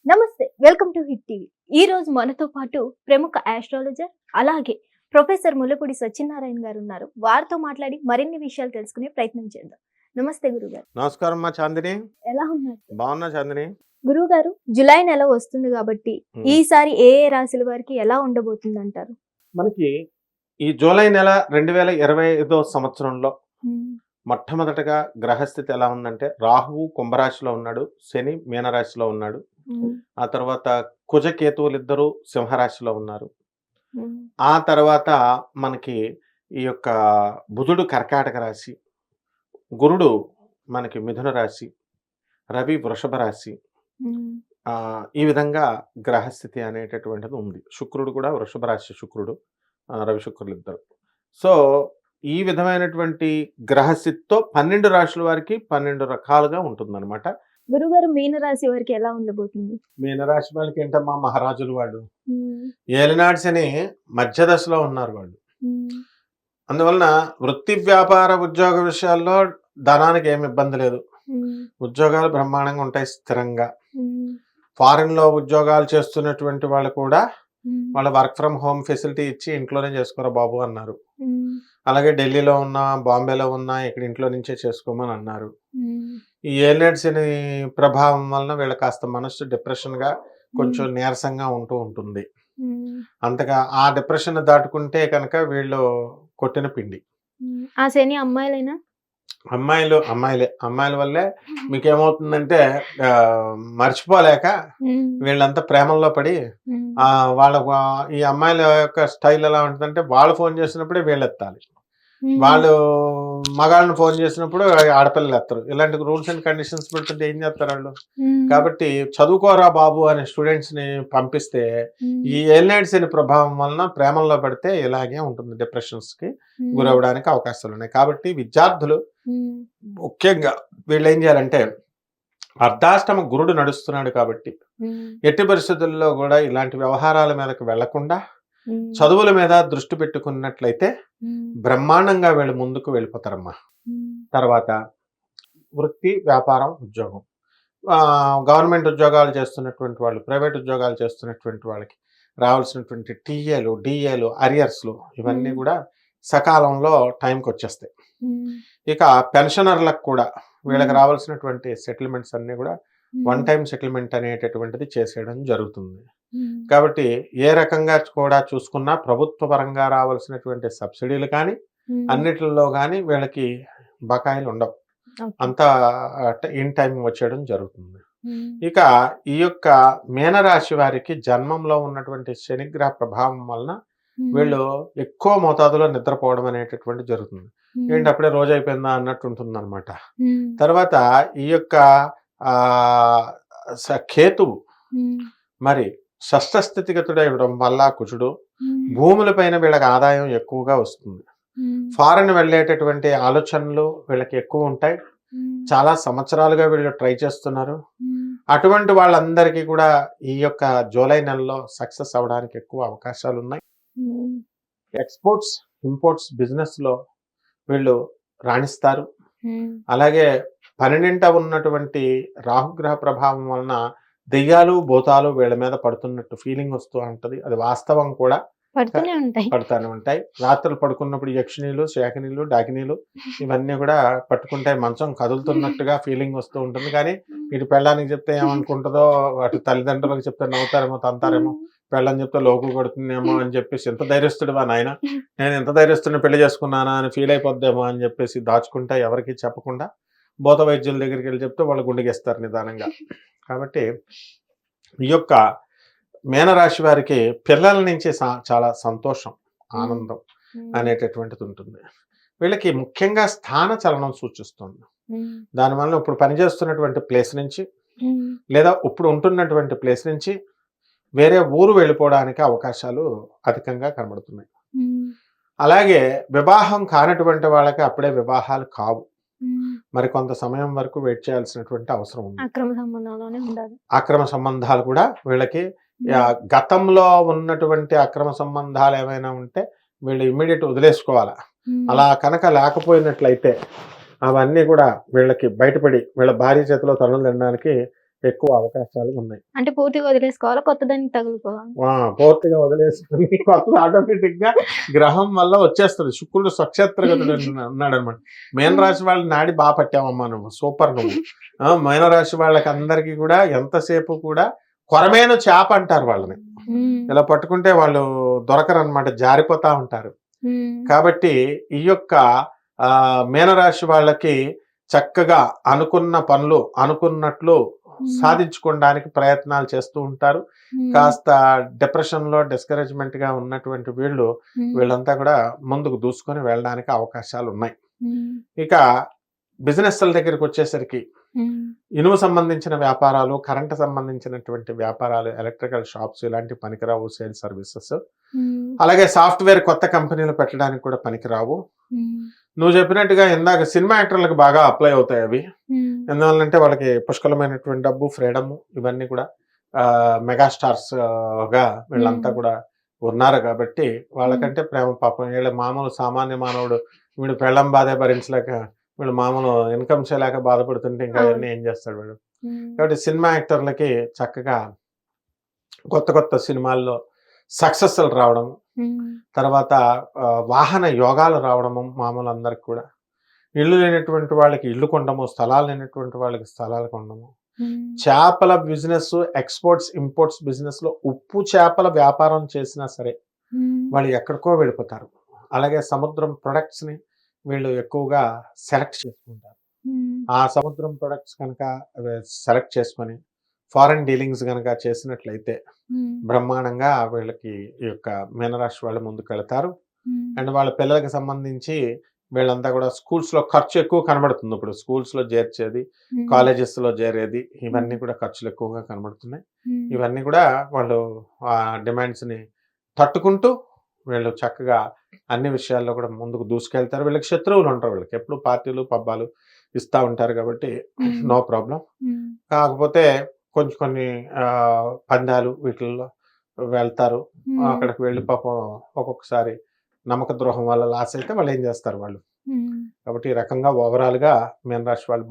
నమస్తే. Welcome to hit TV. ఈ రోజు మనతో పాటు ప్రముఖ ఆస్ట్రాలజర్ అలాగే ప్రొఫెసర్ ముల్లపూడి సత్యనారాయణ గారు ఉన్నారు. వారితో మాట్లాడి మరిన్ని విషయాలు తెలుసుకునే ప్రయత్నం చేద్దాం. నమస్తే గురుగారు. నమస్కారం అమ్మా చాందిని. ఎలా ఉన్నారు? బాగున్నా చాందిని. గురుగారు, జూలై నెల వస్తుంది కాబట్టి ఈసారి ఏ ఏ రాశుల వారికి ఎలా ఉండబోతుంది అంటారు? మనకి ఈ జూలై నెల 2025 సంవత్సరంలో మొట్టమొదటగా గ్రహస్థితి ఎలా ఉందంటే, రాహువు కుంభరాశిలో ఉన్నాడు, శని మీనరాశిలో ఉన్నాడు. ఆ తర్వాత కుజకేతువులు ఇద్దరు సింహరాశిలో ఉన్నారు. ఆ తర్వాత మనకి ఈ యొక్క బుధుడు కర్కాటక రాశి, గురుడు మనకి మిథున రాశి, రవి వృషభ రాశి. ఈ విధంగా గ్రహస్థితి అనేటటువంటిది ఉంది. శుక్రుడు కూడా వృషభ రాశి, శుక్రుడు రవి శుక్రులు ఇద్దరు. సో ఈ విధమైనటువంటి గ్రహస్థితితో 12 రాశుల వారికి 12 రకాలుగా ఉంటుందన్నమాట. గురుగారు, మీన రాశి వారికి ఎలా ఉండబోతుంది? మీనరాశి వాళ్ళకి ఏంటమ్మా, మహారాజులు వాళ్ళు. ఏలినాటి శని మధ్య దశలో ఉన్నారు వాళ్ళు. అందువలన వృత్తి వ్యాపార ఉద్యోగ విషయాల్లో ధనానికి ఏమి ఇబ్బంది లేదు. ఉద్యోగాలు బ్రహ్మాండంగా ఉంటాయి స్థిరంగా. ఫారిన్ లో ఉద్యోగాలు చేస్తున్నటువంటి వాళ్ళు కూడా వాళ్ళ వర్క్ ఫ్రమ్ హోమ్ ఫెసిలిటీ ఇచ్చి ఇంట్లోనే చేసుకోరా బాబు అన్నారు. అలాగే ఢిల్లీలో ఉన్నా, బాంబేలో ఉన్నా ఇక్కడ ఇంట్లో నుంచే చేసుకోమని అన్నారు. ఈ ఏలినాటి శని ప్రభావం వలన వీళ్ళ కాస్త మనసు డిప్రెషన్ గా కొంచెం నీరసంగా ఉంటూ ఉంటుంది. అంతగా ఆ డిప్రెషన్ దాటుకుంటే కనుక వీళ్ళు కొట్టిన పిండి. ఆ శని అమ్మాయిలైనా? అమ్మాయిలే. అమ్మాయిల వల్లే మీకేమవుతుందంటే మర్చిపోలేక వీళ్ళంతా ప్రేమల్లో పడి వాళ్ళ ఈ అమ్మాయిల యొక్క స్టైల్ ఎలా ఉంటుందంటే, వాళ్ళు ఫోన్ చేసినప్పుడే వీళ్ళు ఎత్తాలి, వాళ్ళు మగాళ్ళని ఫోన్ చేసినప్పుడు ఆడపిల్లలు ఎత్తరు. ఇలాంటి రూల్స్ అండ్ కండిషన్స్ పెడుతుంటే ఏం చేస్తారు వాళ్ళు? కాబట్టి చదువుకోరా బాబు అనే స్టూడెంట్స్ ని పంపిస్తే ఈ ఏలినాటి శని ప్రభావం వలన ప్రేమల్లో పడితే ఇలాగే ఉంటుంది, డిప్రెషన్స్ కి గురవడానికి అవకాశాలు ఉన్నాయి. కాబట్టి విద్యార్థులు ముఖ్యంగా వీళ్ళు ఏం చేయాలంటే, అర్ధాష్టమ గురుడు నడుస్తున్నాడు కాబట్టి ఎట్టి పరిస్థితుల్లో కూడా ఇలాంటి వ్యవహారాల మీదకి వెళ్లకుండా చదువుల మీద దృష్టి పెట్టుకున్నట్లయితే బ్రహ్మాండంగా వీళ్ళు ముందుకు వెళ్ళిపోతారమ్మా. తర్వాత వృత్తి వ్యాపారం ఉద్యోగం, గవర్నమెంట్ ఉద్యోగాలు చేస్తున్నటువంటి వాళ్ళు, ప్రైవేట్ ఉద్యోగాలు చేస్తున్నటువంటి వాళ్ళకి రావాల్సినటువంటి టీఏలు, డిఏలు, అరియర్స్లు ఇవన్నీ కూడా సకాలంలో టైంకి వచ్చేస్తాయి. ఇక పెన్షనర్లకు కూడా వీళ్ళకి రావాల్సినటువంటి సెటిల్మెంట్స్ అన్ని కూడా వన్ టైం సెటిల్మెంట్ అనేటటువంటిది చేసేయడం జరుగుతుంది. కాబట్టి ఏ రకంగా కూడా చూసుకున్నా ప్రభుత్వ పరంగా రావాల్సినటువంటి సబ్సిడీలు కానీ అన్నిటిలో కానీ వీళ్ళకి బకాయిలు ఉండవు, అంతా ఇన్ టైం వచ్చేయడం జరుగుతుంది. ఇక ఈ యొక్క మీనరాశి వారికి జన్మంలో ఉన్నటువంటి శనిగ్రహ ప్రభావం వలన వీళ్ళు ఎక్కువ మోతాదులో నిద్రపోవడం అనేటటువంటి జరుగుతుంది. ఏంటి అప్పుడే రోజు అయిపోయిందా అన్నట్టు ఉంటుంది అనమాట. తర్వాత ఈ యొక్క కేతువు మరి షష్ఠ స్థితిగతుడు ఇవ్వడం వల్ల కుజుడు భూముల పైన వీళ్ళకి ఆదాయం ఎక్కువగా వస్తుంది. ఫారెన్ వెళ్ళేటటువంటి ఆలోచనలు వీళ్ళకి ఎక్కువ ఉంటాయి. చాలా సంవత్సరాలుగా వీళ్ళు ట్రై చేస్తున్నారు. అటువంటి వాళ్ళందరికీ కూడా ఈ యొక్క జూలై నెలలో సక్సెస్ అవడానికి ఎక్కువ అవకాశాలు ఉన్నాయి. ఎక్స్పోర్ట్స్ ఇంపోర్ట్స్ బిజినెస్ లో వీళ్ళు రాణిస్తారు. అలాగే 12ంట ఉన్నటువంటి రాహుగ్రహ ప్రభావం వలన దెయ్యాలు భూతాలు వీళ్ళ మీద పడుతున్నట్టు ఫీలింగ్ వస్తూ ఉంటది. అది వాస్తవం కూడా, పడుతూనే ఉంటాయి. రాత్రులు పడుకున్నప్పుడు యక్షిణీలు, శాకినీలు, డాకినీలు ఇవన్నీ కూడా పట్టుకుంటాయి. మంచం కదులుతున్నట్టుగా ఫీలింగ్ వస్తూ ఉంటుంది. కానీ ఇటు పెళ్ళానికి చెప్తే ఏమనుకుంటుందో, అటు తల్లిదండ్రులకు చెప్తే నవ్వుతారేమో, తంతారేమో, పెళ్ళని చెప్తే లోకు కొడుతుందేమో అని చెప్పేసి, ఎంత ధైర్యస్తుడు వా నాయన, నేను ఎంత ధైర్యస్తుడిని పెళ్లి చేసుకున్నానా అని ఫీల్ అయిపోద్దేమో అని చెప్పేసి దాచుకుంటా, ఎవరికి చెప్పకుండా భూత వైద్యుల దగ్గరికి వెళ్ళి చెప్తే వాళ్ళు గుండెగేస్తారు నిదానంగా. కాబట్టి ఈ యొక్క మీనరాశి వారికి పిల్లల నుంచి చాలా సంతోషం, ఆనందం అనేటటువంటిది ఉంటుంది. వీళ్ళకి ముఖ్యంగా స్థాన చలనం సూచిస్తుంది. దానివల్ల ఇప్పుడు పనిచేస్తున్నటువంటి ప్లేస్ నుంచి లేదా ఇప్పుడు ఉంటున్నటువంటి ప్లేస్ నుంచి వేరే ఊరు వెళ్ళిపోవడానికి అవకాశాలు అధికంగా కనబడుతున్నాయి. అలాగే వివాహం కానటువంటి వాళ్ళకి అప్పుడే వివాహాలు కావు. మరి కొంత సమయం వరకు వెయిట్ చేయాల్సినటువంటి అవసరం ఉంది. అక్రమ సంబంధాలు కూడా వీళ్ళకి, గతంలో ఉన్నటువంటి అక్రమ సంబంధాలు ఏమైనా ఉంటే వీళ్ళు ఇమ్మీడియట్ వదిలేసుకోవాలా. అలా కనుక లేకపోయినట్లయితే అవన్నీ కూడా వీళ్ళకి బయటపడి వీళ్ళ భార్య చేతిలో తనులు తినడానికి ఎక్కువ అవకాశాలు ఉన్నాయి. అంటే పూర్తిగా వదిలేసుకోవాలా, కొత్త దానికి తగులుకోవాలి? పూర్తిగా వదిలేసుకుని కొత్త ఆటోమేటిక్ గా గ్రహం వల్ల వచ్చేస్తుంది. శుక్రుడు స్వక్షేత్రగతుడు ఉన్నాడు అనమాట. మీన రాశి వాళ్ళ నాడి బాగా పట్టామమ్మా నువ్వు, సూపర్ నువ్వు. మీన రాశి వాళ్ళకి అందరికీ కూడా ఎంతసేపు కూడా కొరమైన చేప అంటారు వాళ్ళని. ఇలా పట్టుకుంటే వాళ్ళు దొరకరు అనమాట, జారిపోతా ఉంటారు. కాబట్టి ఈ యొక్క మీనరాశి వాళ్ళకి చక్కగా అనుకున్న పనులు అనుకున్నట్లు సాధించుకోవడానికి ప్రయత్నాలు చేస్తూ ఉంటారు. కాస్త డిప్రెషన్ లో డిస్కరేజ్మెంట్ గా ఉన్నటువంటి వీళ్ళంతా కూడా ముందుకు దూసుకొని వెళ్ళడానికి అవకాశాలు ఉన్నాయి. ఇక బిజినెస్ల దగ్గరికి వచ్చేసరికి ఇనుము సంబంధించిన వ్యాపారాలు, కరెంట్ సంబంధించినటువంటి వ్యాపారాలు, ఎలక్ట్రికల్ షాప్స్ ఇలాంటి పనికిరావు. సేల్ సర్వీసెస్, అలాగే సాఫ్ట్వేర్ కొత్త కంపెనీలు పెట్టడానికి కూడా పనికిరావు. నువ్వు చెప్పినట్టుగా ఇందాక సినిమా యాక్టర్లకు బాగా అప్లై అవుతాయి అవి. ఎందువల్లంటే వాళ్ళకి పుష్కలమైనటువంటి డబ్బు, ఫ్రీడమ్ ఇవన్నీ కూడా మెగాస్టార్స్ గా వీళ్ళంతా కూడా ఉన్నారు కాబట్టి వాళ్ళకంటే ప్రేమ. పాపం వీళ్ళ మామూలు సామాన్య మానవుడు వీడు పెళ్ళం బాధే భరించలేక వీళ్ళు మామూలు ఇన్కమ్ చేయలేక బాధపడుతుంటే ఇంకా అవన్నీ ఏం చేస్తాడు వీడు. కాబట్టి సినిమా యాక్టర్లకి చక్కగా కొత్త కొత్త సినిమాల్లో సక్సెస్లు రావడం, తర్వాత వాహన యోగాలు రావడము, మామూలు అందరికి కూడా ఇల్లు లేనటువంటి వాళ్ళకి ఇల్లు కొనడము, స్థలాలు లేనటువంటి వాళ్ళకి స్థలాలు కొనడము, చేపల బిజినెస్, ఎక్స్పోర్ట్స్ ఇంపోర్ట్స్ బిజినెస్ లో ఉప్పు చేపల వ్యాపారం చేసినా సరే వాళ్ళు ఎక్కడికో వెళ్ళిపోతారు. అలాగే సముద్రం ప్రొడక్ట్స్ ని వీళ్ళు ఎక్కువగా సెలెక్ట్ చేసుకుంటారు. ఆ సముద్రం ప్రొడక్ట్స్ కనుక సెలెక్ట్ చేసుకొని ఫారెన్ డీలింగ్స్ కనుక చేసినట్లయితే బ్రహ్మాండంగా వీళ్ళకి ఈ యొక్క మీనరాశి వాళ్ళు ముందుకు వెళతారు. అండ్ వాళ్ళ పిల్లలకి సంబంధించి వీళ్ళంతా కూడా స్కూల్స్ లో ఖర్చు ఎక్కువ కనబడుతుంది. ఇప్పుడు స్కూల్స్ లో చేర్చేది, కాలేజెస్ లో చేరేది, ఇవన్నీ కూడా ఖర్చులు ఎక్కువగా కనబడుతున్నాయి. ఇవన్నీ కూడా వాళ్ళు ఆ డిమాండ్స్ ని తట్టుకుంటూ వీళ్ళు చక్కగా అన్ని విషయాల్లో కూడా ముందుకు దూసుకెళ్తారు. వీళ్ళకి శత్రువులు ఉంటారు, వీళ్ళకి ఎప్పుడు పార్టీలు పబ్బాలు ఇస్తా ఉంటారు కాబట్టి నో ప్రాబ్లం. కాకపోతే కొన్ని పందాలు వీటిల్లో వెళ్తారు. అక్కడికి వెళ్ళి పాపం ఒక్కొక్కసారి నమ్మక ద్రోహం వల్ల లాస్ అయితే వాళ్ళు ఏం చేస్తారు వాళ్ళు. కాబట్టి ఈ రకంగా ఓవరాల్ గా మీనరాశి వాళ్ళు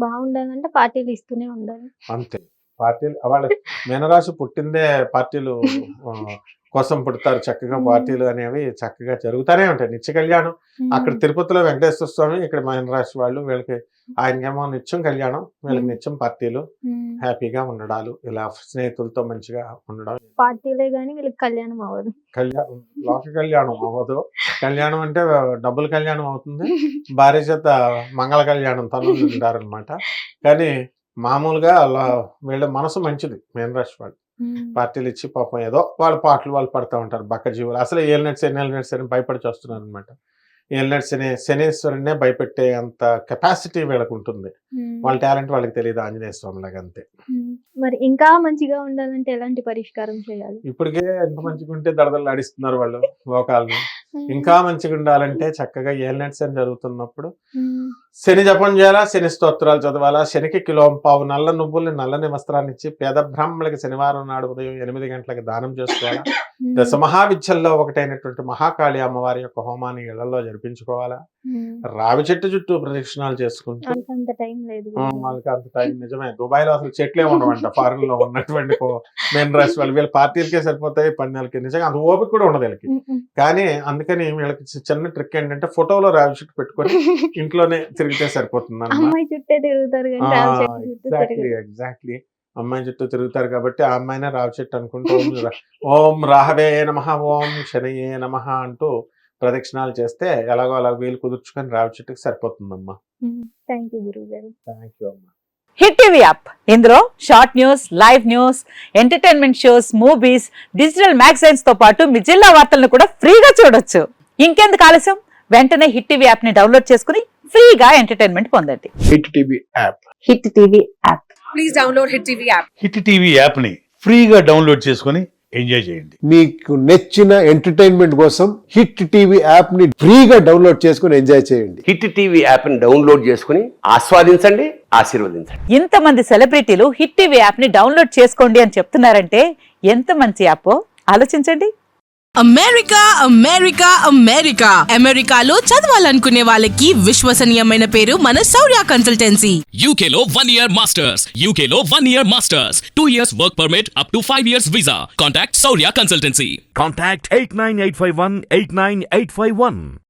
బాగుండాలంటే పార్టీలు ఇస్తూనే ఉండాలి అంతే. పార్టీలు వాళ్ళ మీనరాశి పుట్టిందే పార్టీలు కోసం పుడతారు. చక్కగా పార్టీలు అనేవి చక్కగా జరుగుతూనే ఉంటాయి. నిత్య కళ్యాణం అక్కడ తిరుపతిలో వెంకటేశ్వర స్వామి, ఇక్కడ మీనరాశి వాళ్ళు వీళ్ళకి ఆయనకేమో నిత్యం కళ్యాణం, వీళ్ళకి నిత్యం పార్టీలు, హ్యాపీగా ఉండడాలు, ఇలా స్నేహితులతో మంచిగా ఉండడం. పార్టీలే గానీ వీళ్ళకి కళ్యాణం అవ్వదు. కళ్యాణం లోక కళ్యాణం అవ్వదు. కళ్యాణం అంటే డబ్బుల కళ్యాణం అవుతుంది, భార్య చేత మంగళ కళ్యాణం తను ఉంటారనమాట. కానీ మామూలుగా అలా వీళ్ళ మనసు మంచిది. మీనరాశి వాళ్ళు పార్టీలు ఇచ్చి పాపం ఏదో వాళ్ళ పాటలు వాళ్ళు పడతా ఉంటారు. బక్క జీవులు అసలు ఏలినట్స్ అని భయపడి వస్తున్నారు అనమాట. ఏలినట్స్ శనేశ్వరునే భయపెట్టే అంత కెపాసిటీ వీళ్ళకు ఉంటుంది. వాళ్ళ టాలెంట్ వాళ్ళకి తెలియదు, ఆంజనేయ స్వామి లాగా అంతే. మరి ఇంకా మంచిగా ఉండాలంటే ఎలాంటి పరిష్కారం చేయాలి? ఇప్పటికే ఎంత మంచిగా ఉంటే దడదలు ఆడిస్తున్నారు వాళ్ళు లోకాలను. ఇంకా మంచిగా ఉండాలంటే చక్కగా ఏలినట్స్ అని జరుగుతున్నప్పుడు శని జపం చేయాలా, శని స్తోత్రాలు చదవాలా, శనికి కిలోంపావు నల్ల నువ్వుల్ని నల్లని వస్త్రాన్ని ఇచ్చి పేద బ్రాహ్మణులకి శనివారం నాడు ఉదయం 8 గంటలకు దానం చేసుకోవాలా. దశ మహావిద్యల్లో ఒకటైనటువంటి మహాకాళి అమ్మవారి యొక్క హోమాన్ని ఇళ్లలో జరిపించుకోవాలా. రావి చెట్టు చుట్టూ ప్రదక్షిణాలు చేసుకుంటూ వాళ్ళకి అంత టైం నిజమే. దుబాయ్ లో అసలు చెట్లే ఉండవంట, ఫారెన్ లో ఉన్నటువంటి మీనరాశి వాళ్ళు. వీళ్ళ పార్టీలకే సరిపోతాయి, పందాలకి. నిజంగా అంత ఓపిక కూడా ఉండదు వీళ్ళకి. కానీ అందుకని వీళ్ళకి చిన్న ట్రిక్ ఏంటంటే ఫోటోలో రావి చెట్టు పెట్టుకొని ఇంట్లోనే తిరిగితే సరిపోతుంది అన్నమాట. ఎగ్జాక్ట్లీ అమ్మాయి చుట్టూ తిరుగుతారు కాబట్టి ఆ అమ్మాయినే రావి చెట్టు అనుకుంటూ ఓం రాహవే నమః, ఓం శనయే నమః అంటూ ప్రదక్షిణాలు చేస్తే ఎలాగో అలా వీలు కుదుర్చుకొని రావి చెట్టుకి సరిపోతుందమ్మా. థ్యాంక్ యూ అమ్మా. హిట్ టీవీ యాప్, ఇందులో short news, live news, entertainment shows, movies, digital magazines తో పాటు మీ జిల్లా వార్తలను కూడా ఫ్రీగా చూడొచ్చు. ఇంకెందుకు ఆలస్యం, వెంటనే హిట్ టీవీ యాప్ ని డౌన్లోడ్ చేసుకుని ఫ్రీగా ఎంటర్టైన్మెంట్ పొందండి. Hit TV app. Hit TV app. Please download hit TV app. Hit TV app ని ఫ్రీగా డౌన్లోడ్ చేసుకొని ఎంజాయ్ చేయండి. మీకు నచ్చిన ఎంటర్టైన్మెంట్ కోసం హిట్ టీవీ యాప్ ని ఫ్రీగా డౌన్లోడ్ చేసుకొని ఎంజాయ్ చేయండి. హిట్ టీవీ యాప్ ని డౌన్లోడ్ చేసుకుని ఆస్వాదించండి, ఆశీర్వదించండి. ఇంతమంది సెలబ్రిటీలు హిట్ టీవీ యాప్ ని డౌన్లోడ్ చేసుకోండి అని చెప్తున్నారంటే ఎంత మంచి యాప్ ఆలోచించండి. అమెరికా అమెరికా అమెరికా అమెరికాలో చదవాలనుకునే వాళ్ళకి విశ్వసనీయమైన పేరు మన శౌర్య కన్సల్టెన్సీ. UK లో 1 year masters. UK లో 1 year masters. 2 years work permit up to 5 years visa. Contact Saurya Consultancy. Contact 89851 89851.